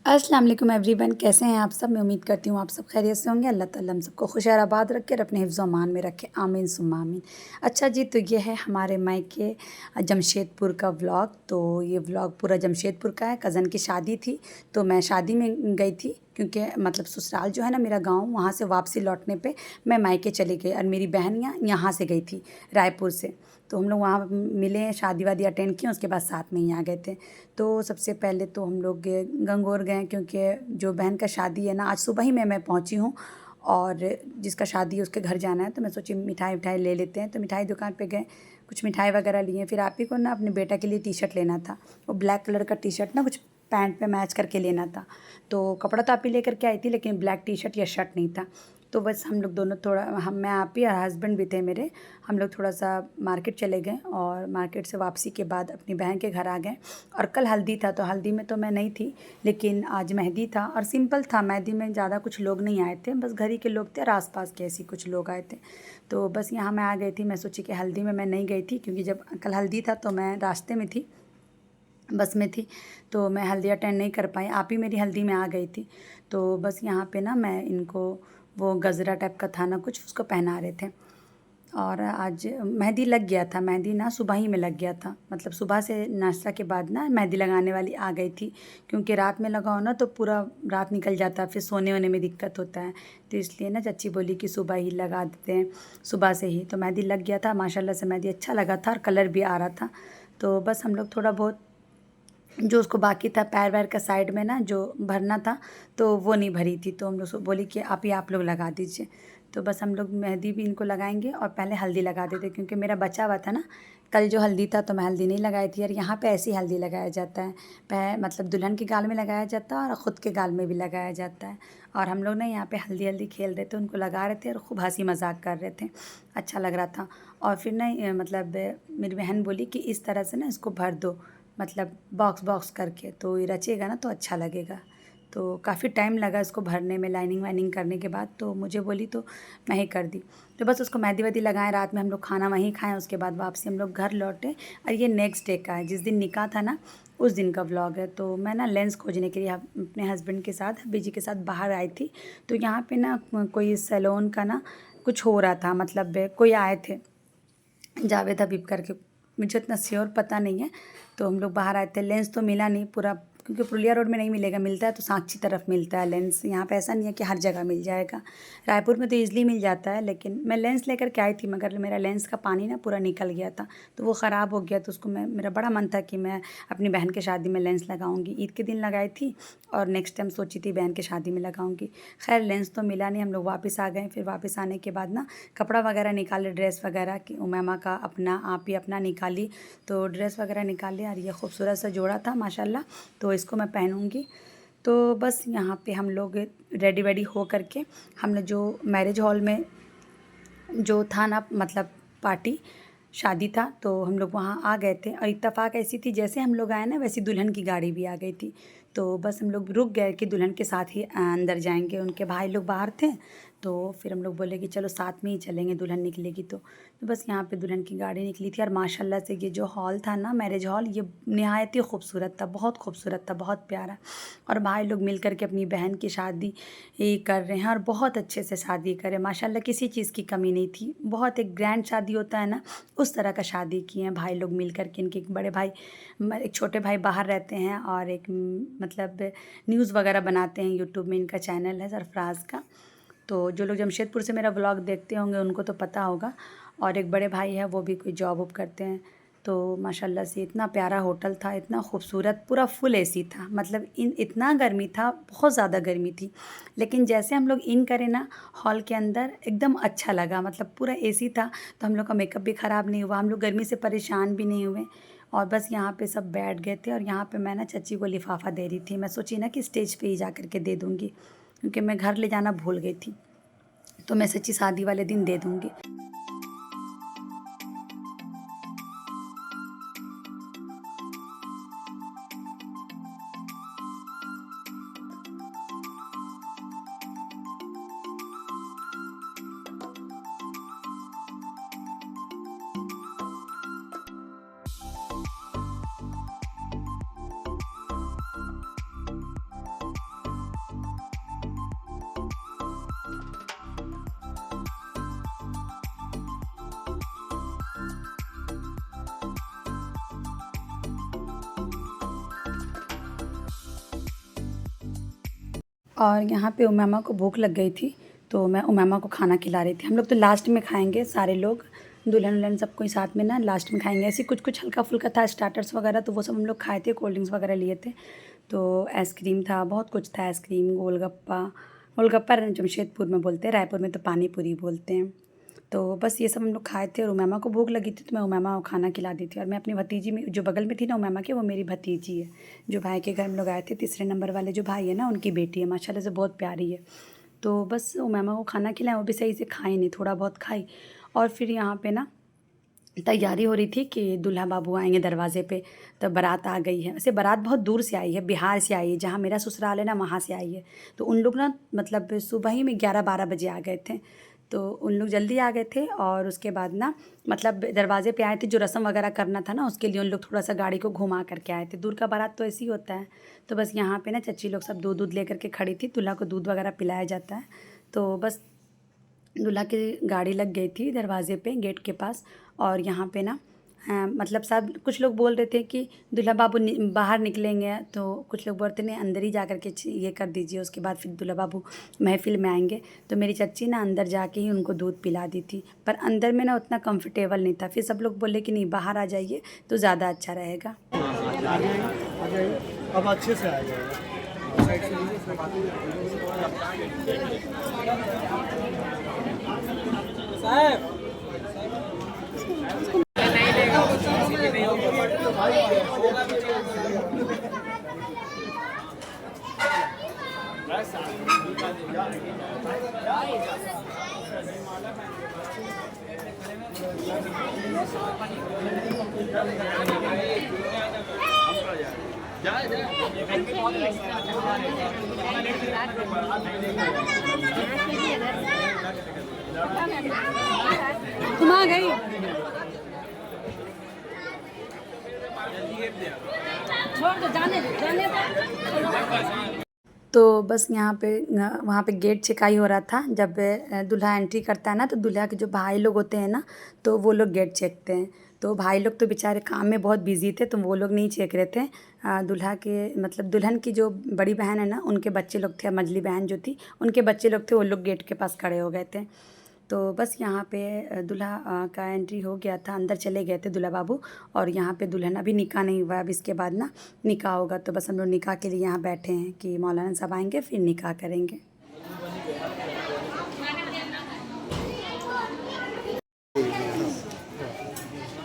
अस्सलाम वालेकुम एवरीवन, कैसे हैं आप सब। मैं उम्मीद करती हूँ आप सब खैरियत से होंगे। अल्लाह ताला हम सबको खुश और आबाद रखे और अपने हिफ्ज़ अमान में रखे, आमीन सुम्मा आमीन। अच्छा जी, तो ये है हमारे मायके जमशेदपुर का व्लॉग। तो ये व्लॉग पूरा जमशेदपुर का है। कज़न की शादी थी तो मैं शादी में गई थी, क्योंकि मतलब ससुराल जो है ना मेरा गाँव, वहाँ से वापसी लौटने पे मैं मायके चली गई और मेरी बहन यहाँ से गई थी, रायपुर से। तो हम लोग वहाँ मिले, शादी वादी अटेंड किए, उसके बाद साथ में ही आ गए थे। तो सबसे पहले तो हम लोग गंगौर गए, क्योंकि जो बहन का शादी है ना, आज सुबह ही मैं पहुंची हूँ। और जिसका शादी है उसके घर जाना है, तो मैं सोची मिठाई उठाई ले लेते हैं। तो मिठाई दुकान पे गए, कुछ मिठाई वगैरह लिए। फिर आप ही को ना अपने बेटा के लिए टी शर्ट लेना था। वो ब्लैक कलर का टी शर्ट ना कुछ पैंट पे मैच करके लेना था। तो कपड़ा तो आप ही लेकर के आई थी, लेकिन ब्लैक टी शर्ट या शर्ट नहीं था। तो बस हम लोग दोनों थोड़ा, हम मैं आप ही और हस्बैंड भी थे मेरे, हम लोग थोड़ा सा मार्केट चले गए और मार्केट से वापसी के बाद अपनी बहन के घर आ गए। और कल हल्दी था, तो हल्दी में तो मैं नहीं थी, लेकिन आज मेहंदी था और सिंपल था। मेहंदी में ज़्यादा कुछ लोग नहीं आए थे, बस घर ही के लोग थे और आसपास के ऐसे कुछ लोग आए थे। तो बस यहाँ मैं आ गई थी। मैं सोची कि हल्दी में मैं नहीं गई थी, क्योंकि जब कल हल्दी था तो मैं रास्ते में थी, बस में थी, तो मैं हल्दी अटेंड नहीं कर पाई। आप ही मेरी हल्दी में आ गई थी। तो बस यहाँ पे ना मैं इनको वो गजरा टाइप का था ना कुछ, उसको पहना रहे थे। और आज मेहंदी लग गया था। मेहंदी ना सुबह ही में लग गया था, मतलब सुबह से नाश्ता के बाद ना मेहंदी लगाने वाली आ गई थी। क्योंकि रात में लगाओ ना तो पूरा रात निकल जाता है, फिर सोने वोने में दिक्कत होता है। तो इसलिए ना चाची बोली कि सुबह ही लगा देते हैं, सुबह से ही। तो मेहंदी लग गया था, माशाल्लाह से मेहंदी अच्छा लगा था और कलर भी आ रहा था। तो बस हम लोग थोड़ा बहुत जो उसको बाकी था पैर वैर का साइड में ना जो भरना था, तो वो नहीं भरी थी। तो हम लोग बोली कि आप लोग लगा दीजिए। तो बस हम लोग मेहंदी भी इनको लगाएंगे और पहले हल्दी लगा देते, क्योंकि मेरा बचा हुआ था ना कल जो हल्दी था, तो मैं हल्दी नहीं लगाई थी। और यहाँ पे ऐसी हल्दी लगाया जाता है, मतलब दुल्हन के गाल में लगाया जाता है और ख़ुद के गाल में भी लगाया जाता है। और हम लोग ना यहाँ पे हल्दी हल्दी खेल रहे थे, उनको लगा रहे थे और खूब हंसी मजाक कर रहे थे, अच्छा लग रहा था। और फिर ना मतलब मेरी बहन बोली कि इस तरह से ना इसको भर दो, मतलब बॉक्स बॉक्स करके, तो ये रचेगा ना तो अच्छा लगेगा। तो काफ़ी टाइम लगा इसको भरने में, लाइनिंग वाइनिंग करने के बाद। तो मुझे बोली तो मैं ही कर दी। तो बस उसको मेहंदी वेहंदी लगाएं, रात में हम लोग खाना वहीं खाएं, उसके बाद वापसी हम लोग घर लौटे। और ये नेक्स्ट डे का है, जिस दिन निकाह था ना उस दिन का व्लॉग है। तो मैं ना लेंस खोजने के लिए अपने हस्बैंड के साथ, हब्बी जी के साथ बाहर आई थी। तो यहाँ पे ना कोई सैलून का ना कुछ हो रहा था, मतलब कोई आए थे, जावेद हबीब करके, मुझे इतना श्योर पता नहीं है। तो हम लोग बाहर आए थे, लेंस तो मिला नहीं पूरा, क्योंकि पुलिया रोड में नहीं मिलेगा, मिलता है तो साक्षी तरफ मिलता है लेंस। यहाँ पे ऐसा नहीं है कि हर जगह मिल जाएगा। रायपुर में तो ईज़िली मिल जाता है। लेकिन मैं लेंस लेकर के आई थी, मगर मेरा लेंस का पानी ना पूरा निकल गया था, तो वो ख़राब हो गया। तो उसको मेरा बड़ा मन था कि मैं अपनी बहन की शादी में लेंस लगाऊंगी। ईद के दिन लगाई थी और नेक्स्ट टाइम सोची थी बहन की शादी में लगाऊंगी। खैर लेंस तो मिला नहीं, हम लोग वापस आ गए। फिर वापस आने के बाद ना कपड़ा वगैरह निकाले, ड्रेस वगैरह की उमैमा का अपना, आप ही अपना निकाली। तो ड्रेस वगैरह निकाली और ये खूबसूरत सा जोड़ा था माशाल्लाह, तो इसको मैं पहनूंगी। तो बस यहाँ पे हम लोग रेडी वेडी हो करके, हमने जो मैरिज हॉल में जो था ना, मतलब पार्टी, शादी था, तो हम लोग वहाँ आ गए थे। और इत्तेफाक ऐसी थी, जैसे हम लोग आए ना वैसी दुल्हन की गाड़ी भी आ गई थी। तो बस हम लोग रुक गए कि दुल्हन के साथ ही अंदर जाएंगे, उनके भाई लोग बाहर थे। तो फिर हम लोग बोले कि चलो साथ में ही चलेंगे, दुल्हन निकलेगी तो बस यहाँ पे दुल्हन की गाड़ी निकली थी। और माशाल्लाह से ये जो हॉल था ना, मैरिज हॉल, ये नहायत ही खूबसूरत था, बहुत खूबसूरत था, बहुत प्यारा। और भाई लोग मिल कर के अपनी बहन की शादी कर रहे हैं और बहुत अच्छे से शादी करे माशाल्लाह, किसी चीज़ की कमी नहीं थी। बहुत एक ग्रैंड शादी होता है ना, उस तरह का शादी किए हैं भाई लोग मिल कर के। इनके एक बड़े भाई, एक छोटे भाई बाहर रहते हैं और एक मतलब न्यूज़ वगैरह बनाते हैं, यूट्यूब में इनका चैनल है सरफराज का। तो जो लोग जमशेदपुर से मेरा व्लॉग देखते होंगे उनको तो पता होगा। और एक बड़े भाई है, वो भी कोई जॉब वॉब करते हैं। तो माशाल्लाह से इतना प्यारा होटल था, इतना खूबसूरत, पूरा फुल एसी था। मतलब इतना गर्मी था, बहुत ज़्यादा गर्मी थी। लेकिन जैसे हम लोग इन करें ना हॉल के अंदर, एकदम अच्छा लगा, मतलब पूरा एसी था। तो हम लोग का मेकअप भी ख़राब नहीं हुआ, हम लोग गर्मी से परेशान भी नहीं हुए। और बस यहाँ पे सब बैठ गए थे। और यहाँ पे मैं ना चाची को लिफाफा दे रही थी। मैं सोची ना कि स्टेज पे ही जा कर के दे दूँगी, क्योंकि मैं घर ले जाना भूल गई थी। तो मैं सच्ची शादी वाले दिन दे दूँगी। और यहाँ पे उमामा को भूख लग गई थी, तो मैं उमामा को खाना खिला रही थी। हम लोग तो लास्ट में खाएंगे सारे लोग, दुल्हन उल्हन सब कोई साथ में ना लास्ट में खाएंगे। ऐसे कुछ कुछ हल्का फुल्का था स्टार्टर्स वगैरह, तो वो सब हम लोग खाए थे, कोल्ड ड्रिंक्स वगैरह लिए थे। तो आइसक्रीम था, बहुत कुछ था, आइसक्रीम, गोलगप्पा। गोलगप्पा जमशेदपुर में बोलते हैं, रायपुर में तो पानी पूरी बोलते हैं। तो बस ये सब हम लोग खाए थे और उमामा को भूख लगी थी, तो मैं उमामा को खाना खिला दी थी। और मैं अपनी भतीजी में जो बगल में थी ना उमामा की, वो मेरी भतीजी है। जो भाई के घर हम लोग आए थे, तीसरे नंबर वाले जो भाई है ना, उनकी बेटी है, माशाल्लाह से बहुत प्यारी है। तो बस उमामा को खाना खिलाया, वो भी सही से खाई नहीं, थोड़ा बहुत खाई। और फिर यहाँ पे ना तैयारी हो रही थी कि दूल्हा बाबू आएंगे दरवाजे पे, तो बारात आ गई है। वैसे बारात बहुत दूर से आई है, बिहार से आई है, जहाँ मेरा ससुराल है ना वहाँ से आई है। तो उन लोग ना मतलब सुबह ही में 11-12 बजे आ गए थे। तो उन लोग जल्दी आ गए थे और उसके बाद ना मतलब दरवाजे पे आए थे, जो रस्म वगैरह करना था ना उसके लिए उन लोग थोड़ा सा गाड़ी को घुमा करके आए थे। दूर का बारात तो ऐसे ही होता है। तो बस यहाँ पे ना चच्ची लोग सब दूध दूध लेकर के खड़ी थी, दूल्हा को दूध वगैरह पिलाया जाता है। तो बस दूल्हा की गाड़ी लग गई थी दरवाजे पे, गेट के पास। और यहाँ पे ना मतलब सब कुछ लोग बोल रहे थे कि दूल्हा बाबू बाहर निकलेंगे, तो कुछ लोग बोलते नहीं अंदर ही जा कर के ये कर दीजिए, उसके बाद फिर दूल्हा बाबू महफिल में आएंगे। तो मेरी चच्ची ना अंदर जाके ही उनको दूध पिला दी थी, पर अंदर में ना उतना कंफर्टेबल नहीं था। फिर सब लोग बोले कि नहीं बाहर आ जाइए तो ज़्यादा अच्छा रहेगा। आ जाइए, अब अच्छे से आ जाएगा। साइड से लीजिए, साहब तुम आ गई। छोड़ दो, जाने दो, जाने दो। तो बस यहाँ पे वहाँ पे गेट छेकाई हो रहा था। जब दूल्हा एंट्री करता है ना, तो दूल्हा के जो भाई लोग होते हैं ना, तो वो लोग गेट चेकते हैं। तो भाई लोग तो बेचारे काम में बहुत बिजी थे, तो वो लोग नहीं चेक रहे थे। दूल्हा के मतलब दुल्हन की जो बड़ी बहन है ना, उनके बच्चे लोग थे, मझली बहन जो थी उनके बच्चे लोग थे, वो लोग गेट के पास खड़े हो गए थे। तो बस यहाँ पे दूल्हा का एंट्री हो गया था, अंदर चले गए थे दूल्हा बाबू। और यहाँ पे दुल्हन अभी निकाह नहीं हुआ, अब इसके बाद ना निकाह होगा। तो बस हम लोग निकाह के लिए यहाँ बैठे हैं कि मौलाना साहब आएंगे फिर निकाह करेंगे।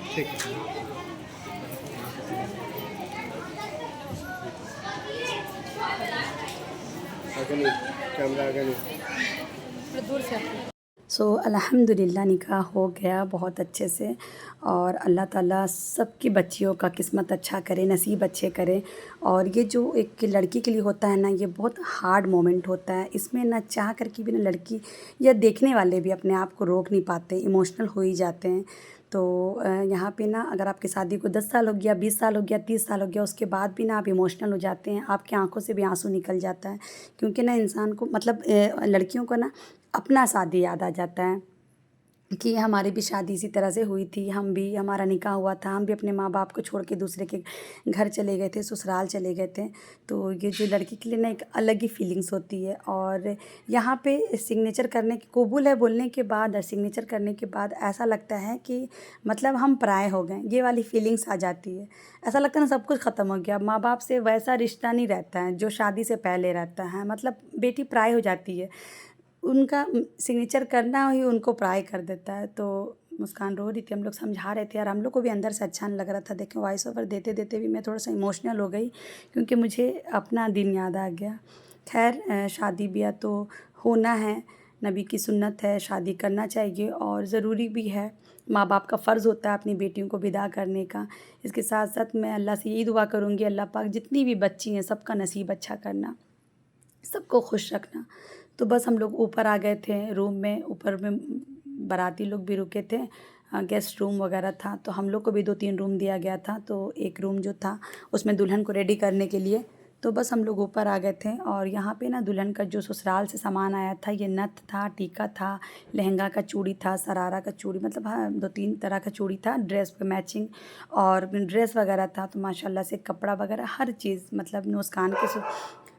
ठीक है। आगे नहीं, कैमरा आगे नहीं, दूर से। सो अल्हम्दुलिल्लाह निकाह हो गया बहुत अच्छे से। और अल्लाह ताला सबकी बच्चियों का किस्मत अच्छा करे, नसीब अच्छे करे। और ये जो एक लड़की के लिए होता है ना, ये बहुत हार्ड मोमेंट होता है। इसमें ना चाह कर के भी ना लड़की या देखने वाले भी अपने आप को रोक नहीं पाते, इमोशनल हो ही जाते हैं। तो यहाँ पे ना अगर आपकी शादी को 10 साल हो गया, 20 साल हो गया, 30 साल हो गया, उसके बाद भी ना आप इमोशनल हो जाते हैं, आपकी आंखों से भी आंसू निकल जाता है। क्योंकि ना इंसान को मतलब लड़कियों को ना अपना शादी याद आ जाता है कि हमारी भी शादी इसी तरह से हुई थी, हम भी हमारा निकाह हुआ था, हम भी अपने माँ बाप को छोड़ के दूसरे के घर चले गए थे, ससुराल चले गए थे। तो ये जो लड़की के लिए ना एक अलग ही फीलिंग्स होती है। और यहाँ पे सिग्नेचर करने के कबूल है बोलने के बाद और सिग्नेचर करने के बाद ऐसा लगता है कि मतलब हम पराए हो गए, ये वाली फीलिंग्स आ जाती है। ऐसा लगता है ना सब कुछ ख़त्म हो गया, माँ बाप से वैसा रिश्ता नहीं रहता है जो शादी से पहले रहता है। मतलब बेटी पराई हो जाती है, उनका सिग्नेचर करना ही उनको पराई कर देता है। तो मुस्कान रो रही थी, हम लोग समझा रहे थे यार, हम लोग को भी अंदर से अच्छा नहीं लग रहा था। देखें वॉइस ओवर देते देते भी मैं थोड़ा सा इमोशनल हो गई, क्योंकि मुझे अपना दिन याद आ गया। खैर शादी ब्याह तो होना है, नबी की सुन्नत है, शादी करना चाहिए और ज़रूरी भी है। माँ बाप का फ़र्ज़ होता है अपनी बेटियों को विदा करने का। इसके साथ साथ मैं अल्लाह से यही दुआ करूँगी, अल्लाह पाक जितनी भी बच्ची हैं सबका नसीब अच्छा करना, सबको खुश रखना। तो बस हम लोग ऊपर आ गए थे रूम में, ऊपर में बाराती लोग भी रुके थे, गेस्ट रूम वगैरह था। तो हम लोग को भी 2-3 रूम दिया गया था। तो एक रूम जो था उसमें दुल्हन को रेडी करने के लिए, तो बस हम लोग ऊपर आ गए थे। और यहाँ पे ना दुल्हन का जो ससुराल से सामान आया था, ये नथ था, टीका था, लहंगा का चूड़ी था, सरारा का चूड़ी, मतलब हाँ 2-3 तरह का चूड़ी था, ड्रेस पे मैचिंग और ड्रेस वगैरह था। तो माशाल्लाह से कपड़ा वगैरह हर चीज़, मतलब मुस्कान के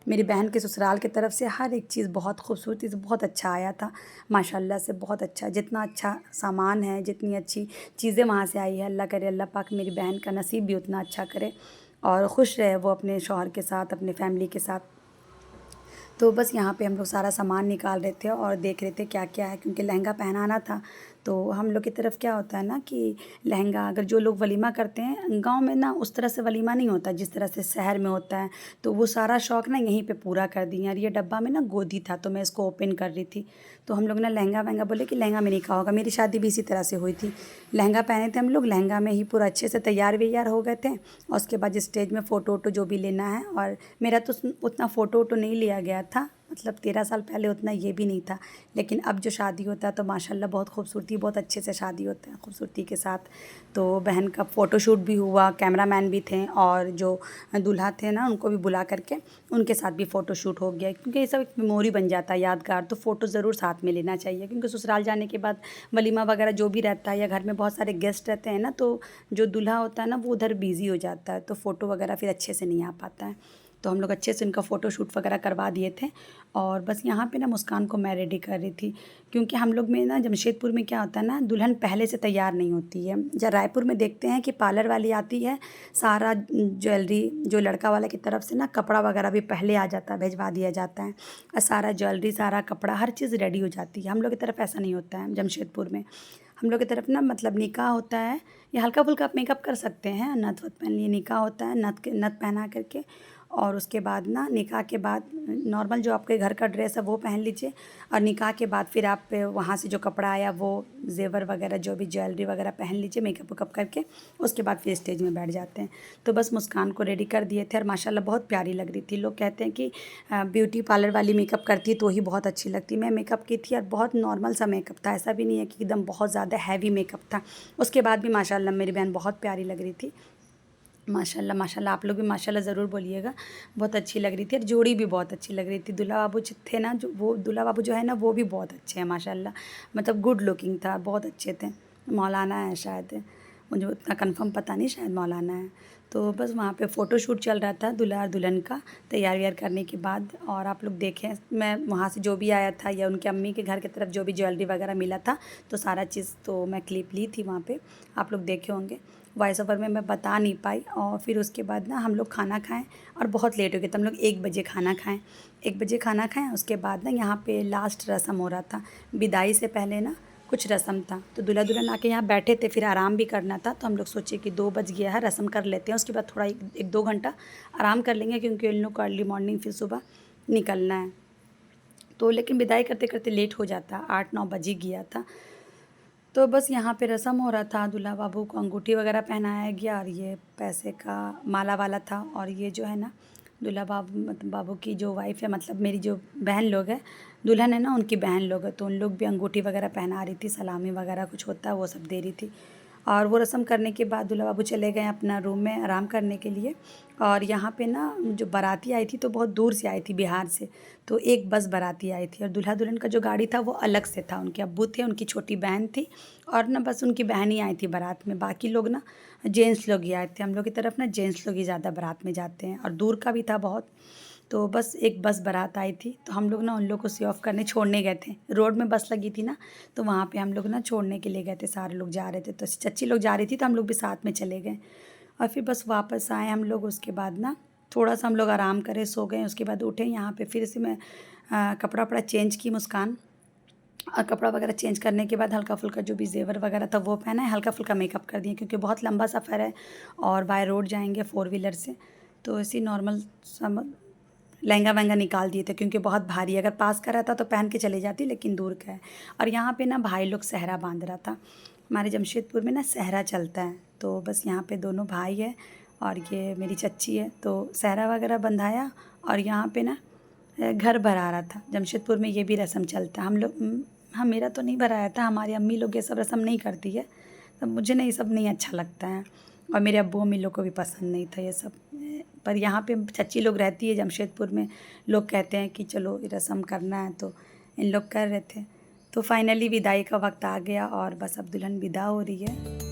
मेरी बहन के ससुराल की तरफ से हर एक चीज़ बहुत खूबसूरती से बहुत अच्छा आया था माशाल्लाह से, बहुत अच्छा। जितना अच्छा सामान है, जितनी अच्छी चीज़ें वहाँ से आई है, अल्लाह करे अल्लाह पाक मेरी बहन का नसीब भी उतना अच्छा करे और खुश रहे वो अपने शौहर के साथ, अपने फैमिली के साथ। तो बस यहाँ पे हम लोग सारा सामान निकाल रहे थे और देख रहे थे क्या क्या है, क्योंकि लहंगा पहनाना था। तो हम लोग की तरफ क्या होता है ना कि लहंगा अगर जो लोग वलीमा करते हैं गांव में ना, उस तरह से वलीमा नहीं होता जिस तरह से शहर में होता है। तो वो सारा शौक़ ना यहीं पे पूरा कर दिए। और ये डब्बा में ना गोदी था, तो मैं इसको ओपन कर रही थी। तो हम लोग ना लहंगा वहंगा बोले कि लहंगा में निकाह होगा। मेरी शादी भी इसी तरह से हुई थी, लहंगा पहने थे हम लोग, लहंगा में ही पूरा अच्छे से तैयार वैयार हो गए थे। और उसके बाद स्टेज में फ़ोटो वोटो जो भी लेना है, और मेरा तो उतना फ़ोटो वोटो नहीं लिया गया था, मतलब 13 साल पहले उतना ये भी नहीं था। लेकिन अब जो शादी होता है तो माशाल्लाह बहुत खूबसूरती, बहुत अच्छे से शादी होता है खूबसूरती के साथ। तो बहन का फ़ोटोशूट भी हुआ, कैमरामैन भी थे और जो दूल्हा थे ना उनको भी बुला करके उनके साथ भी फ़ोटोशूट हो गया, क्योंकि ये सब एक मेमोरी बन जाता है यादगार। तो फ़ोटो ज़रूर साथ में लेना चाहिए, क्योंकि ससुराल जाने के बाद वलीमा वगैरह जो भी रहता है या घर में बहुत सारे गेस्ट रहते हैं ना, तो जो दूल्हा होता है ना वो उधर बिज़ी हो जाता है, तो फ़ोटो वगैरह फिर अच्छे से नहीं आ पाता है। तो हम लोग अच्छे से उनका फ़ोटोशूट वगैरह करवा दिए थे। और बस यहाँ पे ना मुस्कान को मैं रेडी कर रही थी, क्योंकि हम लोग में ना जमशेदपुर में क्या होता है ना, दुल्हन पहले से तैयार नहीं होती है। जब रायपुर में देखते हैं कि पार्लर वाली आती है, सारा ज्वेलरी जो लड़का वाला की तरफ से ना कपड़ा वगैरह भी पहले आ जाता है, भिजवा दिया जाता है, और सारा ज्वेलरी, सारा कपड़ा, हर चीज़ रेडी हो जाती है। हम लोग की तरफ ऐसा नहीं होता है जमशेदपुर में। हम लोग की तरफ ना मतलब निकाह होता है या हल्का फुल्का आप मेकअप कर सकते हैं, नथ वथ पहन लिए, निकाह होता है नथ पहना करके, और उसके बाद ना निकाह के बाद नॉर्मल जो आपके घर का ड्रेस है वो पहन लीजिए। और निकाह के बाद फिर आप वहाँ से जो कपड़ा आया वो ज़ेवर वगैरह जो भी ज्वेलरी वगैरह पहन लीजिए मेकअप वेकअप करके, उसके बाद फिर स्टेज में बैठ जाते हैं। तो बस मुस्कान को रेडी कर दिए थे और माशाल्लाह बहुत प्यारी लग रही थी। लोग कहते हैं कि ब्यूटी पार्लर वाली मेकअप करती तो ही बहुत अच्छी लगती। मैं मेकअप की थी और बहुत नॉर्मल सा मेकअप था, ऐसा भी नहीं है कि एकदम बहुत ज़्यादा हैवी मेकअप था। उसके बाद भी माशाल्लाह मेरी बहन बहुत प्यारी लग रही थी। माशाल्लाह माशाल्लाह, आप लोग भी माशाल्लाह ज़रूर बोलिएगा, बहुत अच्छी लग रही थी। और जोड़ी भी बहुत अच्छी लग रही थी। दूल्हा बाबू थे ना, जो वो दूल्हा बाबू जो है ना वो भी बहुत अच्छे हैं माशाल्लाह, मतलब गुड लुकिंग था, बहुत अच्छे थे। मौलाना है शायद, मुझे उतना कंफर्म पता नहीं, शायद मौलाना है। तो बस वहाँ पे फ़ोटोशूट चल रहा था दूल्हा और दुल्हन का, तैयार व्यार करने के बाद। और आप लोग देखें, मैं वहाँ से जो भी आया था या उनके अम्मी के घर की तरफ जो भी ज्वेलरी वगैरह मिला था, तो सारा चीज़ तो मैं क्लिप ली थी वहाँ पे, आप लोग देखे होंगे। वॉइस ओवर में मैं बता नहीं पाई। और फिर उसके बाद ना हम लोग खाना खाएं और बहुत लेट हो गया, तो हम लोग 1 बजे खाना खाएं। 1 बजे खाना खाएं, उसके बाद ना यहाँ पे लास्ट रस्म हो रहा था, विदाई से पहले ना कुछ रस्म था। तो दूल्हा दुल्हन आके यहाँ बैठे थे, फिर आराम भी करना था, तो हम लोग सोचे कि 2 बज गया है, रस्म कर लेते हैं, उसके बाद थोड़ा 1-2 घंटा आराम कर लेंगे, क्योंकि इन लोग को अर्ली मॉर्निंग फिर सुबह निकलना है। तो लेकिन विदाई करते करते लेट हो जाता, 8-9 बज ही गया था। तो बस यहाँ पे रस्म हो रहा था, दूल्हा बाबू को अंगूठी वगैरह पहनाया गया और ये पैसे का माला वाला था। और ये जो है ना दूल्हा बाबू, मतलब बाबू की जो वाइफ़ है, मतलब मेरी जो बहन लोग है, दुल्हन है ना उनकी बहन लोग है, तो उन लोग भी अंगूठी वगैरह पहना रही थी, सलामी वगैरह कुछ होता है वो सब दे रही थी। और वो रस्म करने के बाद दूल्हा बाबू चले गए अपना रूम में आराम करने के लिए। और यहाँ पे ना जो बाराती आई थी तो बहुत दूर से आई थी, बिहार से। तो एक बस बाराती आई थी और दूल्हा दुल्हन का जो गाड़ी था वो अलग से था, उनके अब्बू थे, उनकी छोटी बहन थी और ना बस उनकी बहन ही आई थी बारात में। बाकी लोग ना जेंट्स लोग ही आए थे। हम लोग की तरफ ना जेंट्स लोग ही ज़्यादा बारात में जाते हैं और दूर का भी था बहुत। तो बस एक बस बारात आई थी, तो हम लोग ना उन लोग को सी ऑफ करने छोड़ने गए थे। रोड में बस लगी थी ना, तो वहाँ पे हम लोग ना छोड़ने के लिए गए थे, सारे लोग जा रहे थे, तो चच्ची लोग जा रही थी तो हम लोग भी साथ में चले गए। और फिर बस वापस आए हम लोग। उसके बाद ना थोड़ा सा हम लोग आराम करे, सो गए। उसके बाद उठे, यहाँ पे फिर से मैं कपड़ा वपड़ा चेंज की मुस्कान, और कपड़ा वगैरह चेंज करने के बाद हल्का फुल्का जो भी ज़ेवर वगैरह था वो पहना है, हल्का फुल्का मेकअप कर दिए, क्योंकि बहुत लंबा सफ़र है और बाय रोड जाएंगे 4 व्हीलर से। तो ऐसी नॉर्मल सा लहंगा वहंगा निकाल दिए थे, क्योंकि बहुत भारी, अगर पास का रहता तो पहन के चली जाती, लेकिन दूर का है। और यहाँ पे ना भाई लोग सहरा बांध रहा था। हमारे जमशेदपुर में ना सहरा चलता है, तो बस यहाँ पे दोनों भाई है और ये मेरी चच्ची है, तो सहरा वगैरह बंधाया। और यहाँ पे ना घर भरा रहा था। जमशेदपुर में ये भी रस्म चलता है। हम लोग हाँ, मेरा तो नहीं भराया था, हमारी अम्मी लोग ये सब रस्म नहीं करती है, तो मुझे ना ये सब नहीं अच्छा लगता है, और मेरे अब्बू अम्मी लोग को भी पसंद नहीं था ये सब। पर यहाँ पे चच्ची लोग रहती है जमशेदपुर में, लोग कहते हैं कि चलो ये रस्म करना है, तो इन लोग कर रहे थे। तो फाइनली विदाई का वक्त आ गया और बस अब दुल्हन विदा हो रही है।